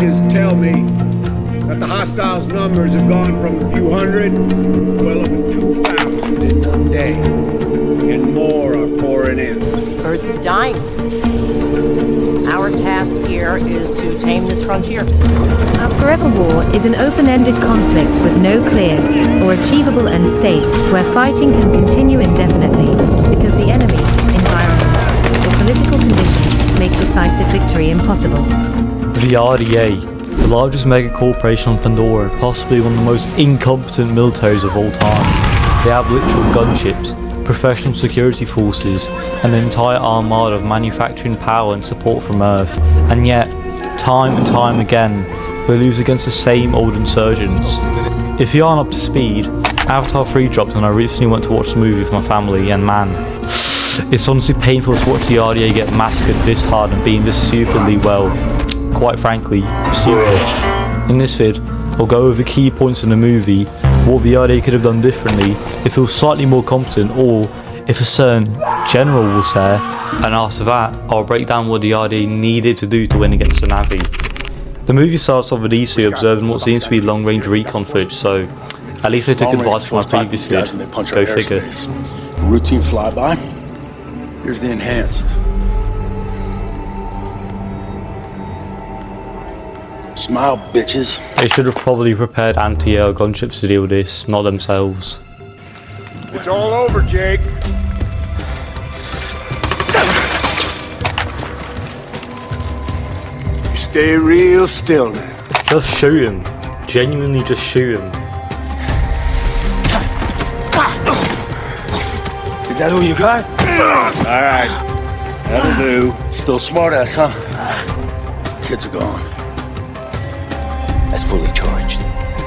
messages tell me that the hostiles' numbers have gone from a few hundred to well over 2,000 in one day. And more are pouring in. Earth is dying. Our task here is to tame this frontier. Our forever war is an open-ended conflict with no clear or achievable end state where fighting can continue indefinitely because the enemy, environment, or political conditions make decisive victory impossible. The RDA, the largest mega corporation on Pandora, possibly one of the most incompetent militaries of all time. They have literal gunships, professional security forces, and an entire armada of manufacturing power and support from Earth, and yet, time and time again, they lose against the same old insurgents. If you aren't up to speed, Avatar 3 dropped and I recently went to watch the movie with my family, and man, it's honestly painful to watch the RDA get massacred this hard and being this stupidly, well, quite frankly, stupid. In this vid, I'll go over key points in the movie, what the RDA could have done differently if it was slightly more competent, or if a certain general was there, and after that I'll break down what the RDA needed to do to win against the Na'vi. The movie starts off with Isu observing what seems to be long-range recon footage, so at least I took advice from my previous vid. Go figure. Routine flyby. Here's the enhanced. Smile, bitches. They should have probably prepared anti-air gunships to deal with this, not themselves. It's all over, Jake. You stay real still now. Just shoot him. Genuinely just shoot him. Is that who you got? Alright, that'll do. Still smart ass, huh? Kids are gone. That's fully charged.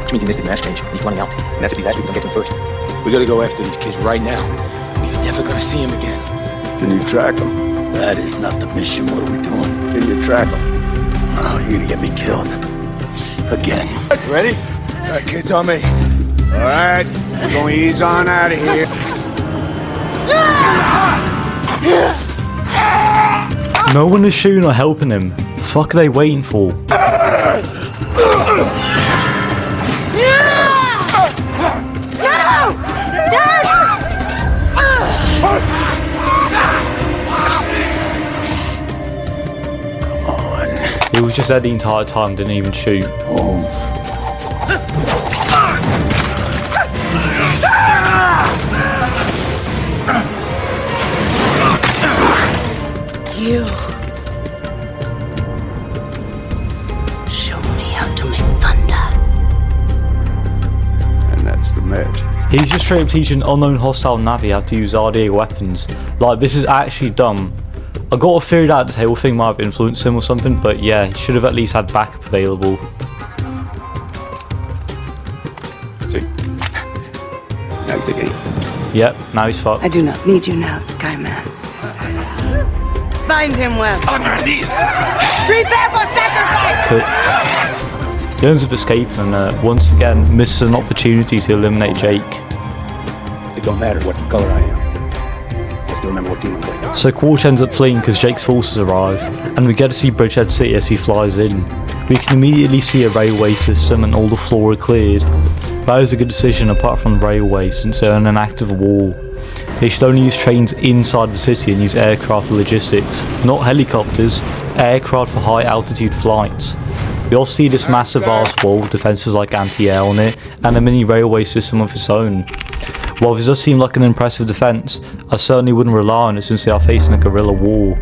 Which means he missed his mass change. He's running out. And that's if he last week don't get to him first. We gotta go after these kids right now. We're never gonna see him again. Can you track them? That is not the mission. What are we doing? Can you track them? Oh, you're gonna get me killed. Again. Ready? All right, kids, on me. Alright, we're gonna ease on out of here. No one is shooting or helping him. The fuck are they waiting for? He was just there the entire time, didn't even shoot. You show me how to make thunder. And that's the match. He's just straight up teaching unknown hostile Na'vi how to use RDA weapons. Like, this is actually dumb. I got a theory that the table thing might have influenced him or something, but yeah, he should have at least had backup available. Now you take it. Yep, now he's fucked. I do not need you now, Skyman. Find him, Webb. On your knees. Prepare for sacrifice! Cooked. He ends up escaping and once again misses an opportunity to eliminate Jake. It don't matter what color I am. I still remember what team I'm playing. So Quarch ends up fleeing because Jake's forces arrive, and we get to see Bridgehead City as he flies in. We can immediately see a railway system and all the flora cleared. That is a good decision apart from the railway, since they're in an active war. They should only use trains inside the city and use aircraft for logistics, not helicopters, aircraft for high altitude flights. We all see this massive vast wall with defences like anti-air on it, and a mini railway system of its own. While this does seem like an impressive defence, I certainly wouldn't rely on it since they are facing a guerrilla war.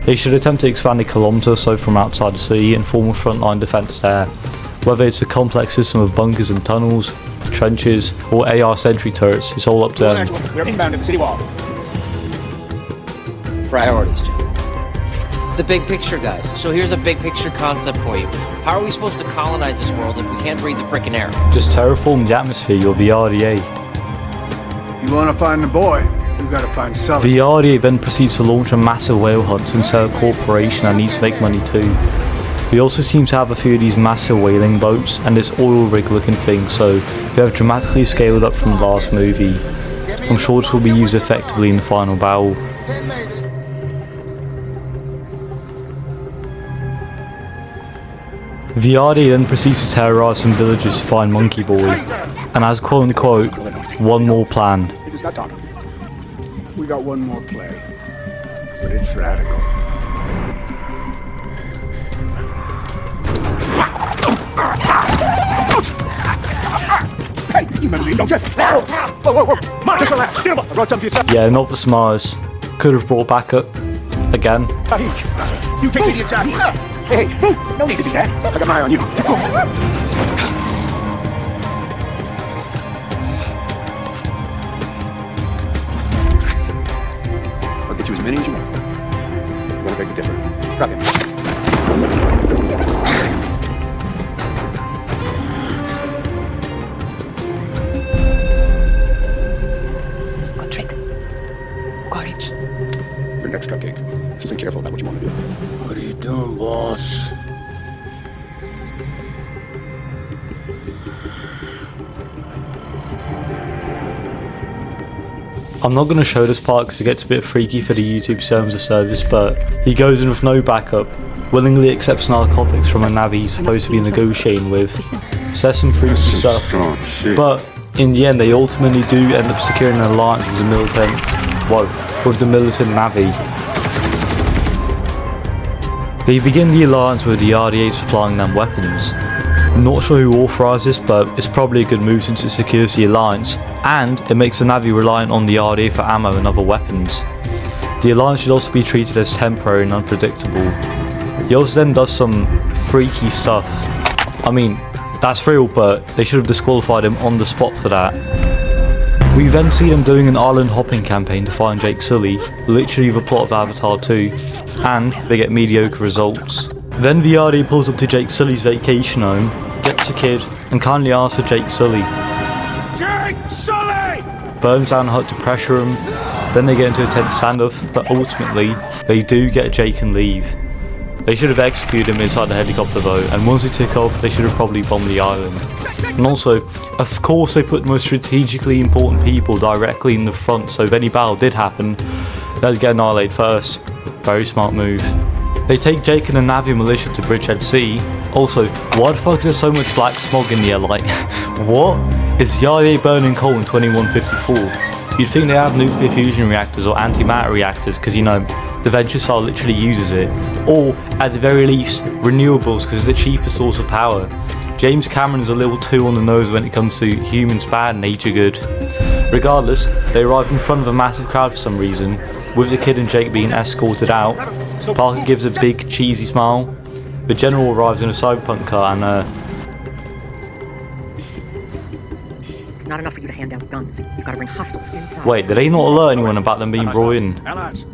They should attempt to expand a kilometre or so from outside the city and form a frontline defence there. Whether it's a complex system of bunkers and tunnels, trenches, or AR sentry turrets, it's all up to them. We're inbound to the city wall. Priorities, Jim. It's the big picture, guys. So here's a big picture concept for you. How are we supposed to colonize this world if we can't breathe the frickin' air? Just terraform the atmosphere, you're the RDA. You wanna find the boy, you gotta find Sully. The RDA then proceeds to launch a massive whale hunt and set a corporation that needs to make money too. We also seem to have a few of these massive whaling boats and this oil rig looking thing, so they have dramatically scaled up from the last movie. I'm sure this will be used effectively in the final battle. The RDA then proceeds to terrorise some villagers to find Monkey Boy, and has quote unquote one more plan. He just got talking. We got one more play, but it's radical. Hey, you remember me, don't you? Whoa. Mark, just relax. Get him up. I brought something for yourself. Yeah, not for Smars. Could have brought back up again. Sahik, you take me to Sahik. Hey, no need to be that. I got my eye on you. I'll get you as many as you want. You want to make a difference? Drop him. Good trick. Got it. Your next cupcake. Just be careful about what you want to do. What are you doing, boss? I'm not going to show this part because it gets a bit freaky for the YouTube terms of service, but he goes in with no backup, willingly accepts narcotics from a Navi he's supposed to be negotiating with, says some freaky stuff, but in the end they ultimately do end up securing an alliance with the militant Navi. They begin the alliance with the RDA supplying them weapons. I'm not sure who authorised this, but it's probably a good move since it secures the alliance, and it makes the Navi reliant on the RDA for ammo and other weapons. The alliance should also be treated as temporary and unpredictable. He also then does some freaky stuff. I mean, that's real, but they should have disqualified him on the spot for that. We then see them doing an island hopping campaign to find Jake Sully, literally the plot of Avatar 2, and they get mediocre results. Then the RDA pulls up to Jake Sully's vacation home, gets a kid, and kindly asks for Jake Sully. Jake Sully! Burns down the hut to pressure him, then they get into a tense standoff, but ultimately, they do get Jake and leave. They should have executed him inside the helicopter though, and once they took off, they should have probably bombed the island. And also, of course they put the most strategically important people directly in the front, so if any battle did happen, they'd get annihilated first. Very smart move. They take Jake and the Navi militia to Bridgehead Sea. Also, why the fuck is there so much black smog in the air? Like, what? Is the RDA burning coal in 2154? You'd think they have nuclear fusion reactors or antimatter reactors, because you know, the Venture Star literally uses it. Or, at the very least, renewables, because it's the cheapest source of power. James Cameron's a little too on the nose when it comes to humans bad, nature good. Regardless, they arrive in front of a massive crowd for some reason, with the kid and Jake being escorted out. Parker gives a big cheesy smile. The general arrives in a cyberpunk car and It's not enough for you to hand out guns. You've got to bring hostiles inside. wait, did they not alert anyone about them being brought in? Allies.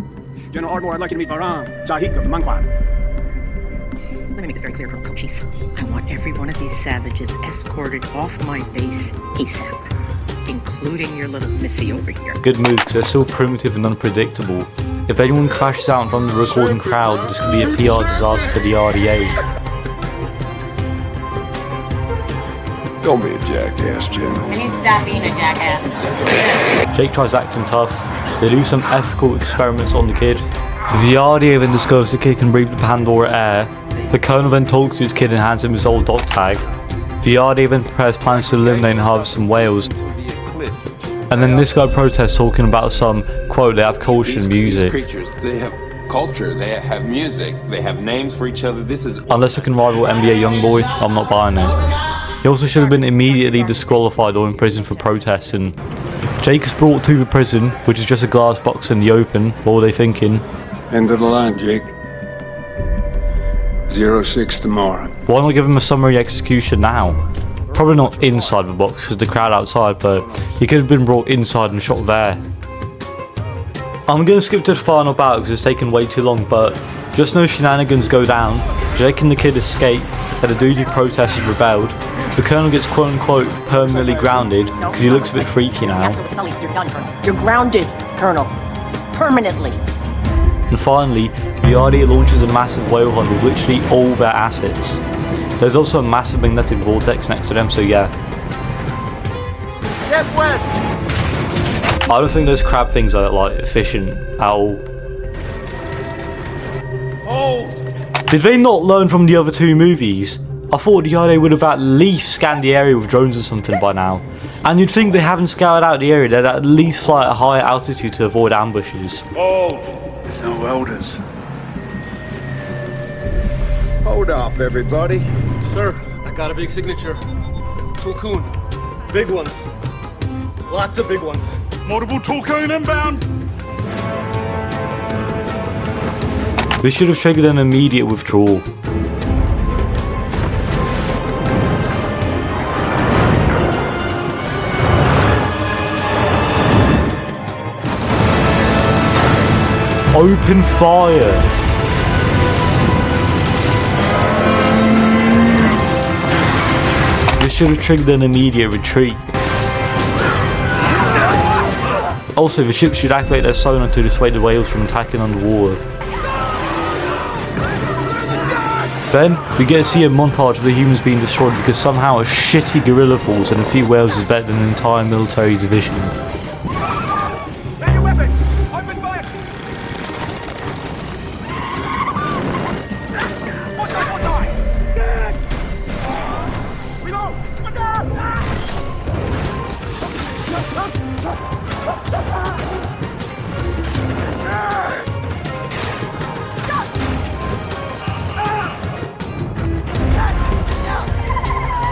General Ardmore, I'd like you to meet Baram, Sahik of the Manquad. Let me make this very clear, Colonel Cochise. I want every one of these savages escorted off my base ASAP, including your little missy over here. Good move, because they're so primitive and unpredictable. If anyone crashes out in front of the recording crowd, this could be a PR disaster for the RDA. Don't be a jackass, Jim. Can you stop being a jackass? Jake tries acting tough. They do some ethical experiments on the kid. The RDA then discovers the kid can breathe the Pandora air. The Colonel then talks to his kid and hands him his old dog tag. The RDA then prepares plans to eliminate and harvest some whales. And then this guy protests talking about some, quote, they have culture and music. Creatures, they have culture, they have music, they have names for each other. This is Unless it can rival NBA Youngboy, I'm not buying it. He also should have been immediately disqualified or imprisoned for protesting. Jake is brought to the prison, which is just a glass box in the open. What were they thinking? End of the line, Jake. 06 tomorrow. Why not give him a summary execution now? Probably not inside the box because the crowd outside, but he could have been brought inside and shot there. I'm going to skip to the final battle because it's taken way too long, but just no shenanigans go down. Jake and the kid escape, and the dude who protested rebelled. The Colonel gets quote unquote permanently grounded because he looks a bit freaky now. You're done, Colonel. You're grounded, Colonel. Permanently. And finally, the RDA launches a massive whale hunt with literally all their assets. There's also a massive magnetic vortex next to them, so yeah. I don't think those crab things are like efficient at all. Did they not learn from the other two movies? I thought the RDA would have at least scanned the area with drones or something by now. And you'd think they haven't scoured out the area, they'd at least fly at a higher altitude to avoid ambushes. Oh, there's no welders. Hold up, everybody. Sir, I got a big signature. Tulkun. Big ones. Lots of big ones. Multiple Tulkun inbound. This should have triggered an immediate withdrawal. Open fire! This should have triggered an immediate retreat. Also, the ships should activate their sonar to dissuade the whales from attacking underwater. Then, we get to see a montage of the humans being destroyed because somehow a shitty guerrilla force and a few whales is better than an entire military division.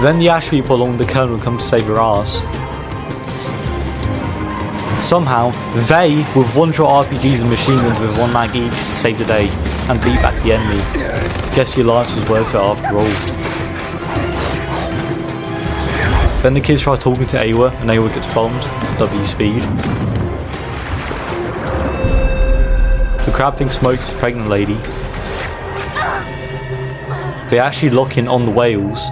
Then the Ash people along with the Colonel come to save her ass. Somehow, they, with one-shot RPGs and machine guns with 1 mag each, save the day and beat back the enemy. Guess the alliance was worth it after all. Then the kids try talking to Awa and Awa gets bombed, W speed. The crab thing smokes his pregnant lady. They actually lock in on the whales.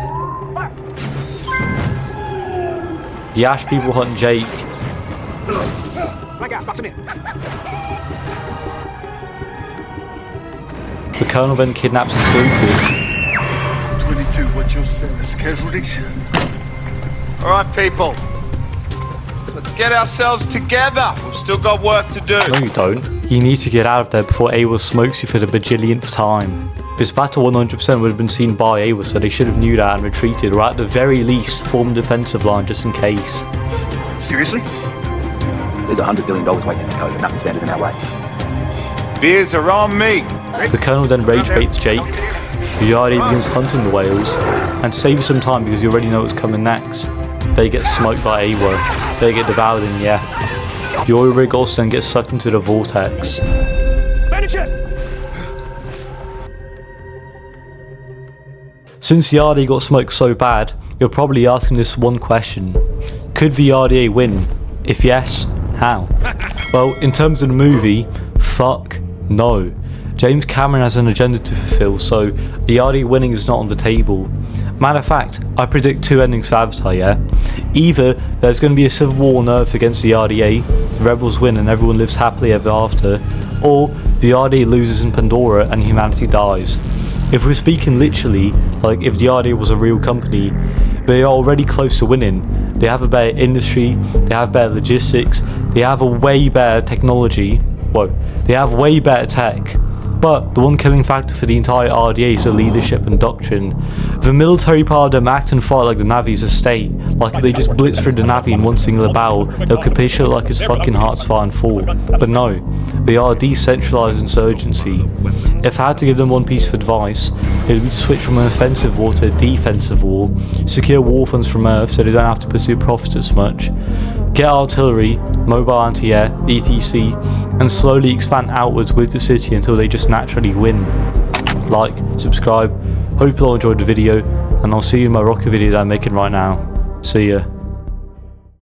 The Ash people hunt Jake. The Colonel then kidnaps his crew. 22, what's your status? Casualties? Alright, people. Let's get ourselves together. We've still got work to do. No, you don't. You need to get out of there before Awa smokes you for the bajillionth time. This battle 100% would have been seen by Awa, so they should have knew that and retreated, or at the very least formed a defensive line just in case. Seriously? There's $100 billion waiting in the code and nothing standing in our way. Beers are on me. The Colonel then rage baits Jake. The RDA begins hunting the whales, and to save you some time because you already know what's coming next, they get smoked by Awa. They get devoured in the air. The oil rig also then gets sucked into the vortex. Since the RDA got smoked so bad, you're probably asking this one question. Could the RDA win? If yes, how? Well, in terms of the movie, fuck no. James Cameron has an agenda to fulfill, so the RDA winning is not on the table. Matter of fact, I predict 2 endings for Avatar, yeah? Either there's going to be a civil war on Earth against the RDA, the rebels win and everyone lives happily ever after, or the RDA loses in Pandora and humanity dies. If we're speaking literally, like if the RDA was a real company, they are already close to winning. They have a better industry, they have better logistics, they have a way better technology, they have way better tech. But the one killing factor for the entire RDA is the leadership and doctrine. The military part of them act and fight like the Navi's a state. Like if they just blitz through the Navi in one singular battle, they'll capitulate like it's fucking Hearts Fire and fall. But no, they are a decentralized insurgency. If I had to give them one piece of advice, it would be to switch from an offensive war to a defensive war, secure war funds from Earth so they don't have to pursue profits as much, get artillery, mobile anti-air, etc, and slowly expand outwards with the city until they just naturally win. Like, subscribe, hope you all enjoyed the video, and I'll see you in my rocket video that I'm making right now. See ya.